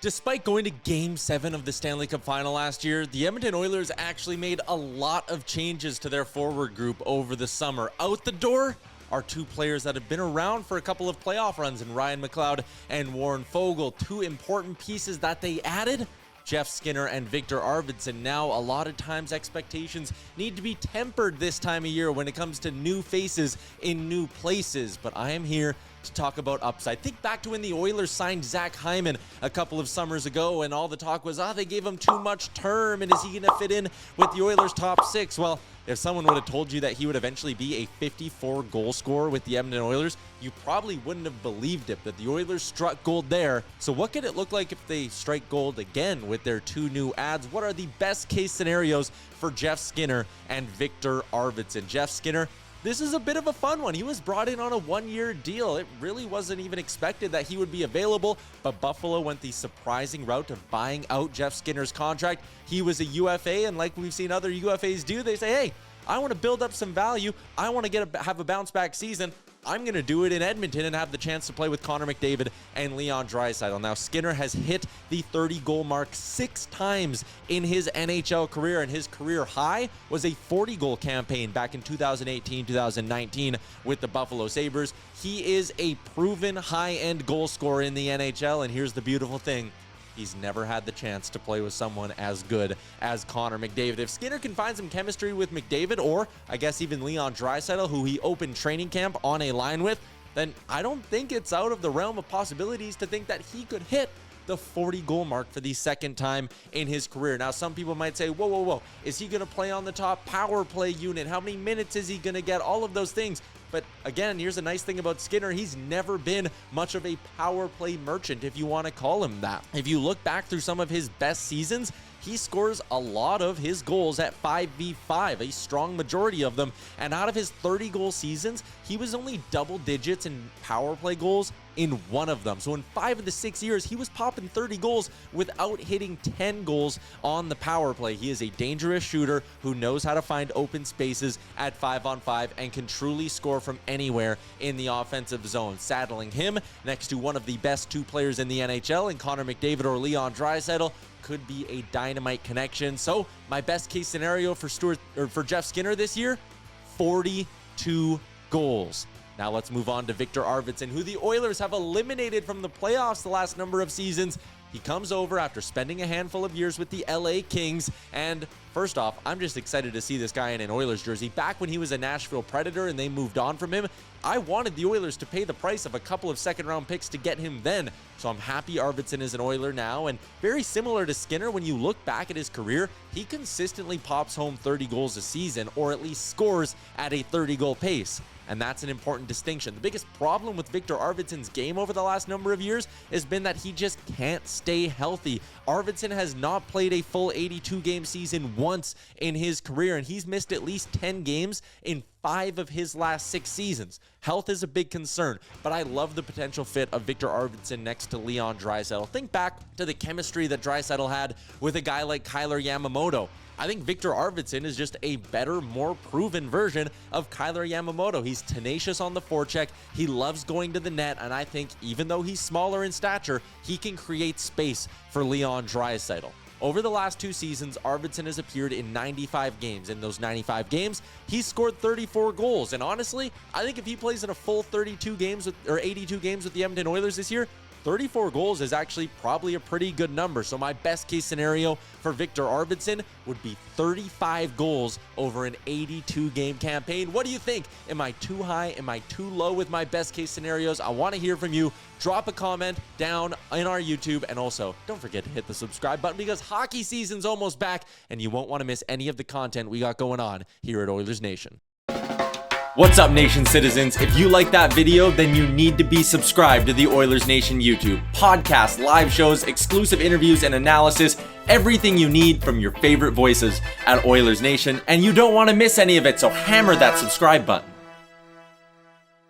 Despite going to Game 7 of the Stanley Cup Final last year, the Edmonton Oilers actually made a lot of changes to their forward group over the summer. Out the door are two players that have been around for a couple of playoff runs in Ryan McLeod and Warren Foegele. Two important pieces that they added: Jeff Skinner and Victor Arvidsson. Now, a lot of times expectations need to be tempered this time of year when it comes to new faces in new places, but I am here to talk about upside. Think back to when the Oilers signed Zach Hyman a couple of summers ago, and all the talk was, they gave him too much term, and is he going to fit in with the Oilers' top six? Well, if someone would have told you that he would eventually be a 54 goal scorer with the Edmonton Oilers, you probably wouldn't have believed it, but the Oilers struck gold there. So what could it look like if they strike gold again with their two new adds? What are the best case scenarios for Jeff Skinner and Victor Arvidsson? Jeff Skinner, this is a bit of a fun one. He was brought in on a one-year deal. It really wasn't even expected that he would be available, but Buffalo went the surprising route of buying out Jeff Skinner's contract. He was a UFA, and like we've seen other UFAs do, they say, hey, I want to build up some value. I want to have a bounce-back season. I'm going to do it in Edmonton and have the chance to play with Connor McDavid and Leon Draisaitl. Now, Skinner has hit the 30-goal mark 6 times in his NHL career, and his career high was a 40-goal campaign back in 2018-2019 with the Buffalo Sabres. He is a proven high-end goal scorer in the NHL, and here's the beautiful thing: he's never had the chance to play with someone as good as Connor McDavid. If Skinner can find some chemistry with McDavid, or I guess even Leon Draisaitl, who he opened training camp on a line with, then I don't think it's out of the realm of possibilities to think that he could hit the 40-goal mark for the second time in his career. Now, some people might say, whoa, is he going to play on the top power play unit? How many minutes is he going to get? All of those things. But again, here's a nice thing about Skinner. He's never been much of a power play merchant, if you want to call him that. If you look back through some of his best seasons, he scores a lot of his goals at 5v5, a strong majority of them. And out of his 30-goal seasons, he was only double digits in power play goals in one of them. So in 5 of the 6 years, he was popping 30 goals without hitting 10 goals on the power play. He is a dangerous shooter who knows how to find open spaces at 5-on-5 and can truly score from anywhere in the offensive zone. Saddling him next to one of the best two players in the NHL in Connor McDavid or Leon Draisaitl could be a dynamite connection. So my best case scenario for Jeff Skinner this year: 42 goals. Now let's move on to Victor Arvidsson, who the Oilers have eliminated from the playoffs the last number of seasons. He comes over after spending a handful of years with the LA Kings, and first off, I'm just excited to see this guy in an Oilers jersey. Back when he was a Nashville Predator and they moved on from him, I wanted the Oilers to pay the price of a couple of second-round picks to get him then. So I'm happy Arvidsson is an Oiler now, and very similar to Skinner, when you look back at his career, he consistently pops home 30 goals a season, or at least scores at a 30-goal pace. And that's an important distinction. The biggest problem with Victor Arvidsson's game over the last number of years has been that he just can't stay healthy. Arvidsson has not played a full 82-game season once in his career, and he's missed at least 10 games in 5 of his last 6 seasons. Health is a big concern, but I love the potential fit of Victor Arvidsson next to Leon Draisaitl. Think back to the chemistry that Draisaitl had with a guy like Kyler Yamamoto. I think Victor Arvidsson is just a better, more proven version of Kyler Yamamoto. He's tenacious on the forecheck. He loves going to the net, and I think even though he's smaller in stature, he can create space for Leon Draisaitl. Over the last 2 seasons, Arvidsson has appeared in 95 games. In those 95 games, he's scored 34 goals. And honestly, I think if he plays in a full 82 games with the Edmonton Oilers this year, 34 goals is actually probably a pretty good number. So my best case scenario for Victor Arvidsson would be 35 goals over an 82-game campaign. What do you think? Am I too high? Am I too low with my best case scenarios? I want to hear from you. Drop a comment down in our YouTube, and also don't forget to hit the subscribe button, because hockey season's almost back and you won't want to miss any of the content we got going on here at Oilers Nation. What's up, Nation citizens? If you like that video, then you need to be subscribed to the Oilers Nation YouTube. Podcasts, live shows, exclusive interviews, and analysis. Everything you need from your favorite voices at Oilers Nation. And you don't want to miss any of it, so hammer that subscribe button.